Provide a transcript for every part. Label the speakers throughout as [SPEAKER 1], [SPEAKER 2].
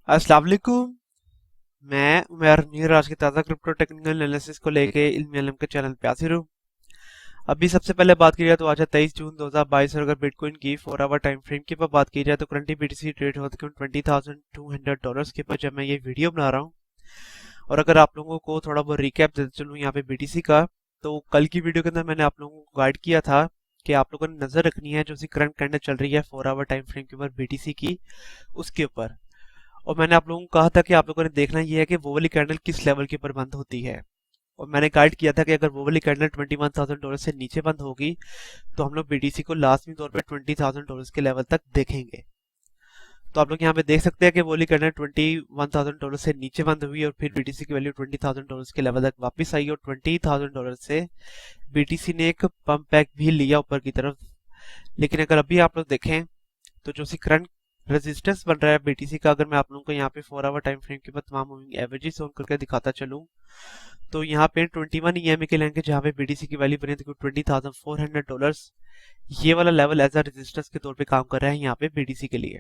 [SPEAKER 1] अस्सलाम वालेकुम। मैं उमर मीर आज की ताज़ा क्रिप्टो टेक्निकल एनालिसिस को लेके इल्मी अलम के चैनल पे हाजिर हूँ। अभी सबसे पहले बात की जाए तो आज है 23 जून 2022 और अगर बिटकॉइन की 4 आवर टाइम फ्रेम की बात की जाए तो करंटली बीटीसी ट्रेड होती है $20,200 के ऊपर जब मैं ये वीडियो बना रहा हूँ। और अगर आप लोगों को थोड़ा बहुत रिकैप देते चलूँ यहाँ पे बीटीसी का, तो कल की वीडियो के अंदर मैंने आप लोगों को गाइड किया था कि आप लोगों ने नजर रखनी है जो सी करंट कैंडल चल रही है 4 आवर टाइम फ्रेम के ऊपर बीटीसी की, उसके ऊपर। और मैंने आप लोगों को कहा था कि आप लोगों ने देखना ये है कि वो वाली कैंडल किस लेवल के ऊपर बंद होती है। और मैंने गाइड किया था कि अगर वो वाली कैंडल $21,000 से नीचे बंद होगी तो हम लोग बीटीसी को लाजमी तौर पे $20,000 के लेवल तक देखेंगे। तो आप लोग यहाँ पे देख सकते हैं कि वो वाली कैंडल $21,000 से नीचे बंद हुई और फिर बीटीसी की वैल्यू $20,000 के लेवल तक वापस आई और $20,000 से बीटीसी ने एक पंप बैक भी लिया ऊपर की तरफ। लेकिन अगर अभी आप लोग देखें तो जो सी करंट रेजिस्टेंस बन रहा है बीटीसी का, अगर मैं आप लोगों को यहाँ पे 4 आवर टाइम फ्रेम के बाद तमाम मूविंग एवरेजेस ऑन करके दिखाता चलूं, तो यहाँ पे 21 ईएमए के लेंगे जहाँ पे बीटीसी की वैल्यू बनी थी $20,400। ये वाला लेवल एज अ रेजिस्टेंस के तौर पे काम कर रहा है यहाँ पे बीटीसी के लिए।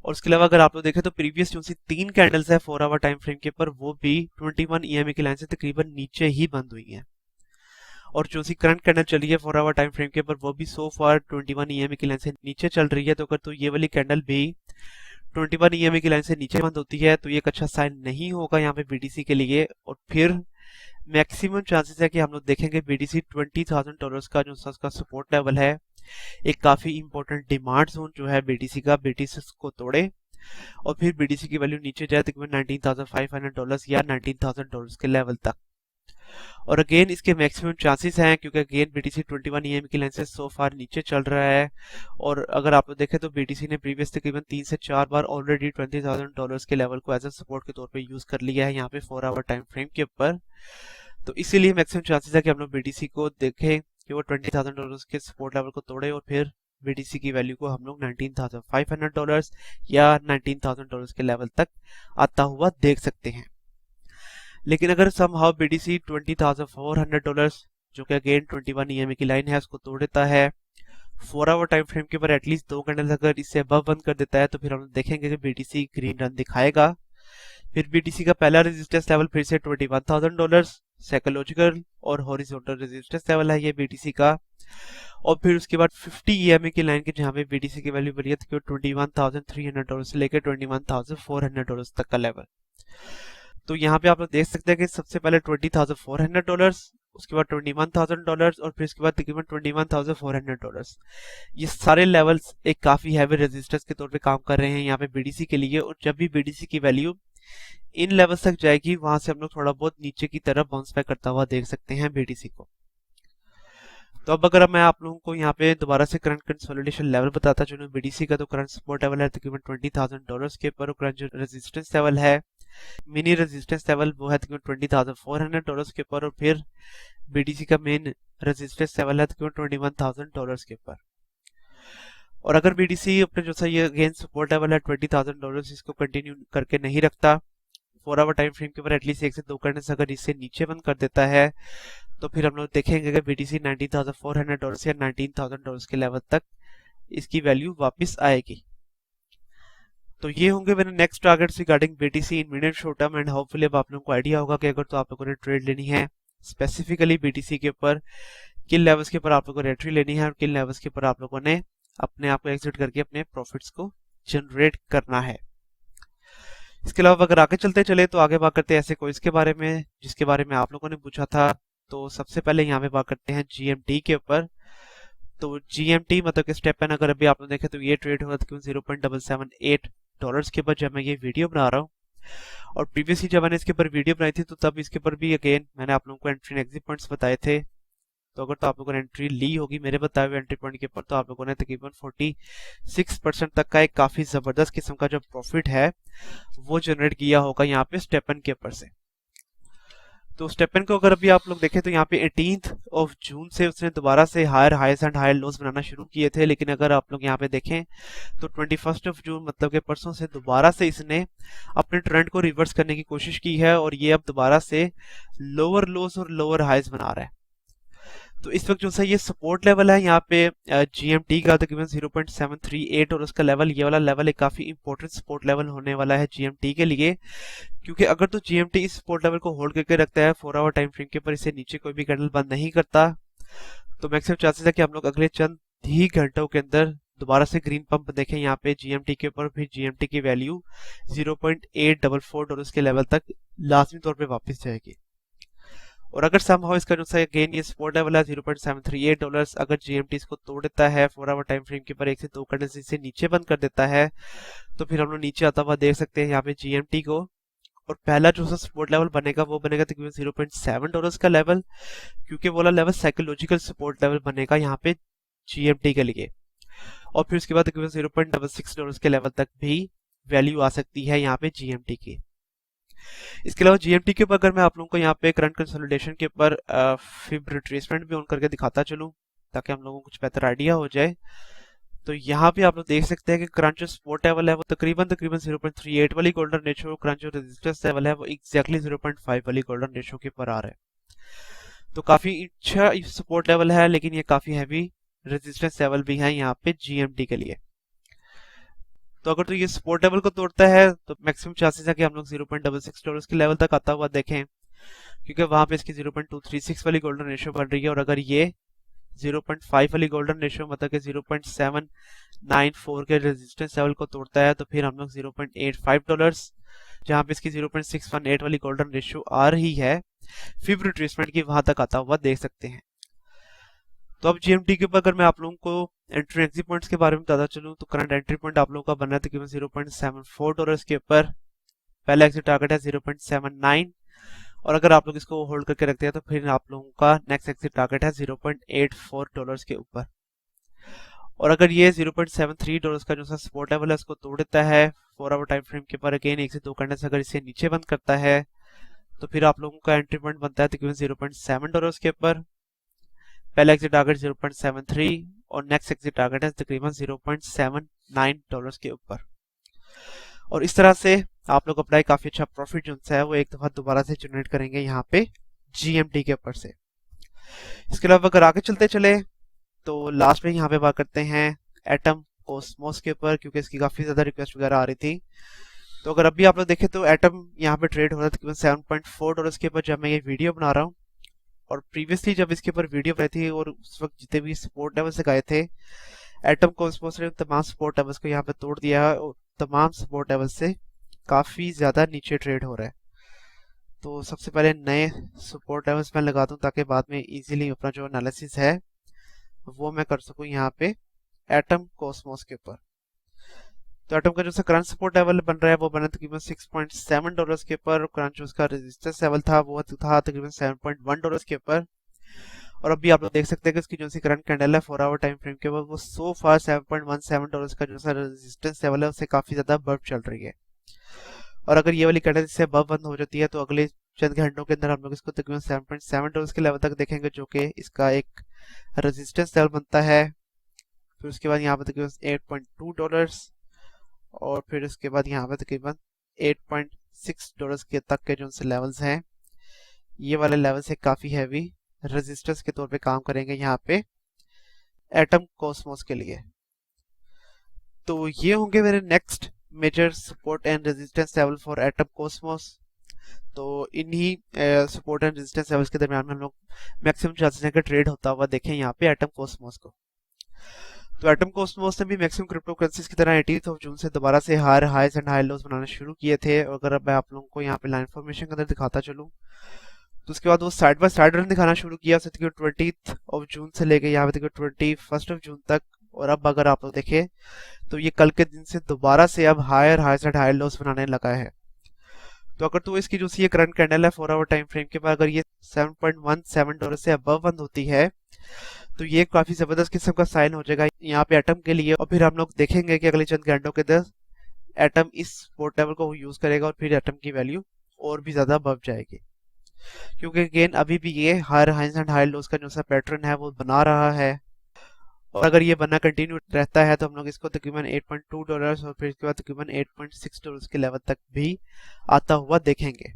[SPEAKER 1] और उसके अलावा अगर आप लोग देखें तो प्रीवियस जो सी 3 कैंडल्स है 4 आवर टाइम फ्रेम के ऊपर, वो भी 21 ईएमए की लाइन से तकरीबन नीचे ही बंद हुई है। और जो सी करंट कैंडल चली है 4 आवर टाइम फ्रेम के ऊपर, वो भी सो फार 21 ईएमए की लाइन से नीचे चल रही है। तो अगर तो ये वाली कैंडल भी 21 ईएमए की लाइन से नीचे बंद होती है तो ये एक अच्छा साइन नहीं होगा यहाँ पे बीटीसी के लिए। और फिर मैक्सिमम चांसेस है कि हम लोग देखेंगे बीटीसी $20,000 का जो उसका सपोर्ट लेवल है, एक काफी इंपॉर्टेंट डिमांड जोन जो है बीटीसी का, बीटीसी को तोड़े और फिर बीटीसी की वैल्यू नीचे जाए तकरीबन $19,500 या $19,000 के लेवल तक। और अगेन इसके मैक्सिमम चांसेस हैं क्योंकि अगेन बीटीसी 21 ईएम की लाइन से सो फार नीचे चल रहा है। और अगर आप देखें तो बीटीसी ने प्रीवियस तकरीबन 3 से 4 बार ऑलरेडी $20,000 के लेवल को एज अ सपोर्ट के तौर पे यूज कर लिया है यहाँ पे 4 आवर टाइम फ्रेम के ऊपर। तो इसीलिए मैक्सिमम चांसेस है कि हम लोग बीटीसी को देखें कि वो $20,000 के सपोर्ट लेवल को तोड़े और फिर बीटीसी की वैल्यू को हम लोग $19,500 या $19,000 के लेवल तक आता हुआ देख सकते हैं। लेकिन अगर समहाउ बीटीसी $20,400 जो कि अगेन 21 ईएमए की लाइन है उसको तोड़ देता है 4 आवर टाइम फ्रेम के ऊपर, एटलीस्ट 2 कैंडल अगर इससे अबव बंद कर देता है, तो फिर हम देखेंगे कि बीटीसी ग्रीन रन दिखाएगा। फिर बीटीसी का पहला रेजिस्टेंस लेवल फिर से $21,000 साइकोलॉजिकल और हॉरिजॉन्टल रेजिस्टेंस लेवल है ये बीटीसी का। और फिर उसके बाद 50 ईएमए की लाइन के जहाँ पे बीटीसी की वैल्यू बनी है $21,300 से लेकर $21,400 तक का लेवल। तो यहाँ पे आप लोग देख सकते हैं कि सबसे पहले $20,400, उसके बाद $21,000 और फिर उसके बाद तकरीबन $21,400। ये सारे लेवल्स एक काफी हैवी रेजिस्टेंस के तौर पे काम कर रहे हैं यहाँ पे बीडीसी के लिए। और जब भी बीडीसी की वैल्यू इन लेवल्स तक जाएगी वहां से हम लोग थोड़ा बहुत नीचे की तरफ बाउंस बैक करता हुआ देख सकते हैं बीडीसी को। तो अब अगर मैं आप लोगों को यहाँ पे दोबारा से करंट कंसोलिडेशन लेवल बताता चलूँ बीडीसी का, तो करंट सपोर्ट लेवल है तकरीबन $20,000 के ऊपर। करंट जो रेजिस्टेंस लेवल है, मिनी रेजिस्टेंस लेवल, वो है तकरीबन $20,400 के ऊपर। और फिर बीडीसी का मेन रेजिस्टेंस लेवल है तकरीबन $21,000 के ऊपर। और अगर बीडीसी अपने जो सा ये अगेन सपोर्ट लेवल है $20,000 इसको कंटिन्यू करके नहीं रखता 4 आवर टाइम फ्रेम के ऊपर, एटलीस्ट 1 से 2 कैंडल्स अगर इससे नीचे बंद कर देता है, तो फिर हम लोग देखेंगे कि बीटीसी $19,400 या $19,000 के लेवल तक इसकी वैल्यू वापस आएगी। तो ये होंगे मेरे next targets regarding BTC in medium short term. And hopefully अब आप लोगों को आइडिया होगा कि अगर तो आप लोगों ने ट्रेड लेनी है स्पेसिफिकली बीटीसी के ऊपर, किन लेवल्स के ऊपर आप लोगों को एंट्री लेनी है और किन लेवल्स के ऊपर आप लोगों ने अपने आप को एग्जिट करके अपने प्रॉफिट्स को जनरेट करना है। इसके अलावा अगर आगे चलते चले तो आगे बात करते हैं ऐसे कोइंस के बारे में जिसके बारे में आप लोगों ने पूछा था। तो सबसे पहले यहाँ पे बात करते हैं जीएमटी के ऊपर। तो जीएमटी मतलब कि स्टेपन अगर अभी आप लोग देखें तो ये ट्रेड हुआ था $0.778 के ऊपर जब मैं ये वीडियो बना रहा हूँ। और प्रीवियसली जब मैंने इसके ऊपर वीडियो बनाई थी तो तब इसके ऊपर भी अगेन मैंने आप लोगों को एंट्री एंड एग्जिट पॉइंट्स बताए थे। तो अगर तो आप लोगों ने एंट्री ली होगी मेरे बताए हुए एंट्री पॉइंट के ऊपर, तो आप लोगों ने तकरीबन 46% तक का एक काफी जबरदस्त किस्म का जो प्रॉफिट है वो जनरेट किया होगा यहाँ पे स्टेपन के ऊपर से। तो स्टेपन को अगर अभी आप लोग देखें तो यहाँ पे 18 जून से उसने दोबारा से हायर हाईस एंड हायर लोस बनाना शुरू किए थे। लेकिन अगर आप लोग यहाँ पे देखें तो 21 जून मतलब के परसों से दोबारा से इसने अपने ट्रेंड को रिवर्स करने की कोशिश की है और ये अब दोबारा से लोअर लोस और लोअर हाईस बना रहा है। तो इस वक्त जो सा ये सपोर्ट लेवल है यहाँ पे जीएमटी का तकरीबन 0.738 और उसका लेवल, ये वाला लेवल एक काफी इंपॉर्टेंट सपोर्ट लेवल होने वाला है जीएमटी के लिए, क्योंकि अगर तो जीएमटी इस सपोर्ट लेवल को होल्ड करके रखता है 4 आवर टाइम फ्रेम के ऊपर, इसे नीचे कोई भी कैंडल बंद नहीं करता, तो मैक्सिमम चांसेस है कि हम लोग अगले चंद ही घंटों के अंदर दोबारा से ग्रीन पंप देखें यहाँ पे जीएमटी के ऊपर, फिर जीएमटी की वैल्यू 0.844 के लेवल तक लाजमी तौर पे वापस जाएगी। और अगर समहाउ इसका जो सा गेन ये सपोर्ट लेवल है $0.738, अगर जीएमटी इसको तोड़ देता है 4 आवर टाइम फ्रेम के ऊपर, एक से दो कैंडल्स से नीचे बंद कर देता है, तो फिर हम लोग नीचे आता हुआ देख सकते हैं यहाँ पे जीएमटी को। और पहला जो सा सपोर्ट लेवल बनेगा वो बनेगा तकरीबन $0.7 का लेवल, क्योंकि वो वाला लेवल साइकोलॉजिकल सपोर्ट लेवल बनेगा यहाँ पे जीएमटी के लिए। और फिर उसके बाद तकरीबन $0.66 के लेवल तक भी वैल्यू आ सकती है यहाँ पे जीएमटी की। इसके अलावा जीएमटी के ऊपर अगर मैं आप लोगों को यहाँ पे करंट कंसोलिडेशन के ऊपर फिब रिट्रेसमेंट भी ऑन करके दिखाता चलूँ ताकि हम लोगों को कुछ बेहतर आइडिया हो जाए, तो यहाँ पे आप लोग देख सकते हैं कि करंट जो सपोर्ट लेवल है वो तकरीबन 0.38 वाली गोल्डन रेशियो, करंट जो रेजिस्टेंस लेवल है वो एग्जैक्टली 0.5 वाली गोल्डन रेशियो के ऊपर आ रहा है। तो काफी अच्छा सपोर्ट लेवल है, लेकिन ये काफी हैवी रेजिस्टेंस लेवल भी है यहाँ पे जीएमटी के लिए। तो अगर तो ये सपोर्ट लेवल को तोड़ता है तो मैक्सिमम चांसेस है कि हम लोग $0.66 के लेवल तक आता हुआ देखें, क्योंकि वहां पे इसकी 0.236 वाली गोल्डन रेशियो बन रही है। और अगर ये 0.5 वाली गोल्डन रेशियो मतलब कि 0.794 के रेजिस्टेंस लेवल को तोड़ता है, तो फिर हम लोग $0.85, जहां पे इसकी 0.618 वाली गोल्डन रेशियो आ रही है, फिब रिट्रेसमेंट की वहां तक आता हुआ देख सकते हैं। तो अब जीएमटी के ऊपर अगर मैं आप लोगों को एंट्री एग्जिट पॉइंट्स के बारे में बताता चलूं, तो करंट एंट्री पॉइंट आप लोगों का बनना है तकरीबन $0.74 के ऊपर, पहला एग्जिट टारगेट है 0.79, और अगर आप लोग इसको होल्ड करके रखते हैं तो फिर आप लोगों का नेक्स्ट एग्जिट टारगेट है $0.84 के ऊपर। और अगर ये $0.73 का जो सा सपोर्ट लेवल है उसको तोड़ देता है 4 आवर टाइम फ्रेम के ऊपर, अगेन एक से दो कैंडल्स अगर इसे नीचे बंद करता है, तो फिर आप लोगों का एंट्री पॉइंट बनता है तकरीबन $0.7 के ऊपर, पहला एग्जिट टारगेट 0.73 और नेक्स्ट एग्जिट टारगेट है तकरीबन $0.79 के ऊपर। और इस तरह से आप लोग अपना काफी अच्छा प्रॉफिट जो है वो एक दफा दोबारा से जनरेट करेंगे यहाँ पे जीएमटी के ऊपर से। इसके अलावा अगर आगे चलते चले तो लास्ट में यहाँ पे बात करते हैं एटम कोस्मोस के ऊपर, क्योंकि इसकी काफी ज्यादा रिक्वेस्ट वगैरह आ रही थी। तो अगर अभी आप लोग देखें तो एटम यहाँ पे ट्रेड हो रहा है तकरीबन $7.4 के ऊपर जब मैं ये वीडियो बना रहा हूँ। और प्रीवियसली जब इसके ऊपर वीडियो बनाई थी और उस वक्त जितने भी सपोर्ट लेवल से गए थे, एटम कोस्मोस ने तमाम सपोर्ट लेवल्स को यहाँ पे तोड़ दिया है और तमाम सपोर्ट लेवल से काफी ज्यादा नीचे ट्रेड हो रहा है। तो सबसे पहले नए सपोर्ट लेवल्स मैं लगा दूं ताकि बाद में इजीली अपना जो एनालिसिस है वो मैं कर सकूं यहाँ पे एटम कोस्मोस के ऊपर। तो एटम का जो सा करंट सपोर्ट लेवल बन रहा है वो बना तकरीबन $6.7 के ऊपर, करंट जो उसका रेजिस्टेंस लेवल था वो था तकरीबन $7.1 के ऊपर। और अभी आप लोग देख सकते हैं कि इसकी जो सी करंट कैंडल है 4 आवर टाइम फ्रेम के ऊपर वो सो फार $7.17 का जो सा रेजिस्टेंस लेवल है उससे काफी ज्यादा बर्फ चल रही है। और अगर ये वाली कैंडल इससे बर्फ बंद हो जाती है तो अगले चंद घंटों के अंदर हम लोग इसको तकरीबन $7.7 के लेवल तक देखेंगे, जो कि इसका एक रेजिस्टेंस लेवल बनता है। फिर उसके बाद यहाँ पे तकरीबन $8.2 और फिर उसके बाद यहाँ पे तकरीबन $8.6 के तक के जो से लेवल्स हैं, ये वाले लेवल से काफी हैवी रेजिस्टेंस के तौर पे काम करेंगे यहाँ पे एटम कोस्मोस के लिए। तो ये होंगे मेरे next major support and resistance level for Atom Cosmos. तो इन्हीं सपोर्ट एंड रेजिस्टेंस लेवल्स के दरमियान में हम लोग मैक्सिमम चांसेस है कि ट्रेड होता हुआ देखें यहाँ पे एटम कोस्मोस को। तो एटम कोस्मोस ने भी मैक्सिमम क्रिप्टो करेंसीज की तरह 18 जून से दोबारा से हायर हाईज एंड हाई लोज बनाना शुरू किए थे। और अगर मैं आप लोगों को यहाँ पे लाइन फॉर्मेशन के अंदर दिखाता चलूँ तो उसके बाद वो साइड बाय साइड रन दिखाना शुरू किया 20 जून से लेके यहाँ पे 21 जून तक। और अब अगर आप लोग देखें तो ये कल के दिन से दोबारा से अब हायर हाईज एंड हाई लोज बनाने लगा है। तो अगर तो इसकी जो सी करंट कैंडल है 4 आवर टाइम फ्रेम के बाद अगर ये $7.17 से अबव बंद होती है तो ये काफी जबरदस्त किस्म का साइन हो जाएगा यहाँ पे एटम के लिए। और फिर हम लोग देखेंगे कि अगले चंद घंटों के अंदर एटम इस सपोर्ट लेवल को यूज करेगा और फिर एटम की वैल्यू और भी ज्यादा बढ़ जाएगी, क्योंकि अगेन अभी भी ये हायर हाइज एंड हाई लोज का जो सा पैटर्न है वो बना रहा है। और अगर ये बनना कंटिन्यू रहता है तो हम लोग इसको तकरीबन $8.2 और फिर इसके बाद तकरीबन $8.6 के लेवल तक भी आता हुआ देखेंगे।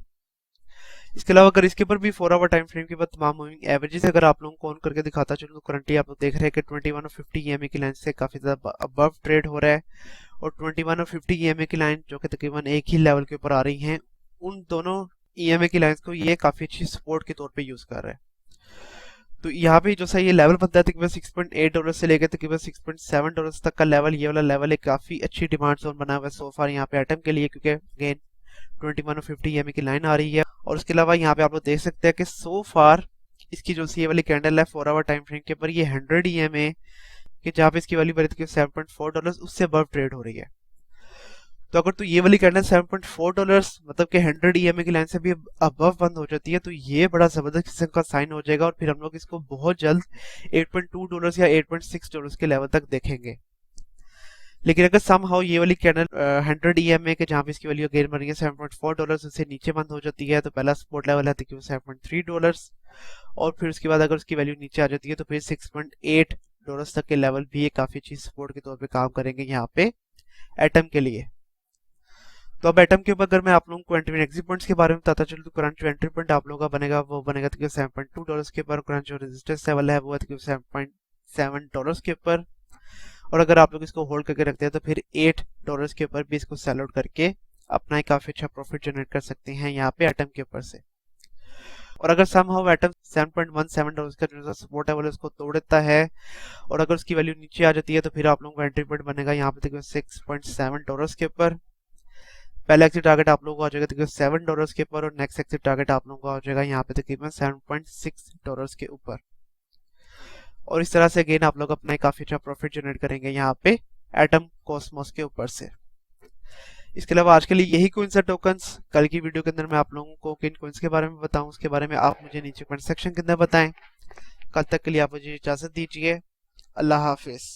[SPEAKER 1] इसके अलावा अगर इसके ऊपर भी 4 आवर टाइम फ्रेम के बाद तमाम मूविंग एवरेजेस अगर आप लोगों को ऑन करके दिखाता चलूँ तो करंटली आप लोग देख रहे हैं कि 21 और 50 ईएमए की लाइन से काफी ज्यादा अबव ट्रेड हो रहा है, और 21 और 50 ईएमए की लाइन जो कि तकरीबन एक ही लेवल के ऊपर आ रही हैं, उन दोनों ईएमए की लाइंस को ये काफी अच्छी सपोर्ट के तौर पे यूज कर रहा है। तो यहाँ पे जो सा ये लेवल बनता है तकरीबन $6.8 से लेकर तकरीबन $6.7 तक का लेवल, ये वाला लेवल एक काफी अच्छी डिमांड जोन बना हुआ है सो फार यहाँ पे एटम के लिए, क्योंकि अगेन 21 और 50 ईएमए की लाइन आ रही है। और उसके अलावा यहाँ पे आप लोग देख सकते हैं कि सो फार इसकी जो सी वाली कैंडल है 4 आवर टाइम फ्रेम के ऊपर ये 100 ईएमए कि जहाँ पे इसकी वैल्यू बढ़ी थी $7.4 उससे अबव ट्रेड हो रही है। तो अगर तो ये वाली कैंडल $7.4 मतलब कि 100 ईएमए की लाइन से भी अबव बंद हो जाती है तो ये बड़ा जबरदस्त किस्म का साइन हो जाएगा, और फिर हम लोग इसको बहुत जल्द $8.2 या $8.6 के लेवल तक देखेंगे। लेकिन अगर समहाउ ये वाली कैंडल 100 ईएमए के जहाँ पे इसकी वैल्यू अगेन बन रही है $7.4 उससे नीचे बंद हो जाती है, तो पहला सपोर्ट लेवल है तकरीबन $7.3, और फिर उसके बाद अगर उसकी वैल्यू नीचे आ जाती है तो फिर $6.8 तक के लेवल भी एक काफी अच्छी सपोर्ट के तौर पे काम करेंगे यहाँ पे एटम के लिए। तो अब एटम के ऊपर अगर मैं आप लोगों को एंट्री एग्जिट पॉइंट्स के बारे में बताता चलूँ तो करंट जो एंट्री पॉइंट आप लोगों का बनेगा वो बनेगा तकरीबन $7.2 के ऊपर, करंट जो रेजिस्टेंस लेवल है वो है तकरीबन $7.7 के ऊपर, और अगर आप लोग इसको होल्ड करके रखते हैं तो फिर $8 के ऊपर भी इसको सेल आउट करके अपना एक काफी अच्छा प्रॉफिट जनरेट कर सकते हैं यहाँ पे एटम के ऊपर से। और अगर समहाउ एटम $7.17 का जो सपोर्ट है वो उसको तोड़ देता है और अगर उसकी वैल्यू नीचे आ जाती है तो फिर आप लोगों का एंट्री पॉइंट बनेगा यहाँ पे तकरीबन $6.7 के ऊपर। पहला एक्सिट टारगेट आप लोगों को आ जाएगा तकरीबन $7 के ऊपर, और नेक्स्ट एक्सिट टारगेट आप लोगों को आ जाएगा यहाँ पे तकरीबन $7.6 के ऊपर। और इस तरह से अगेन आप लोग अपना काफी अच्छा प्रॉफिट जनरेट करेंगे यहाँ पे एटम कॉस्मोस के ऊपर से। इसके अलावा आज के लिए यही कोइन सा टोकन्स, कल की वीडियो के अंदर मैं आप लोगों को किन कोइंस के बारे में बताऊं उसके बारे में आप मुझे नीचे कमेंट सेक्शन के अंदर बताएं। कल तक के लिए आप मुझे इजाजत दीजिए। अल्लाह हाफिज।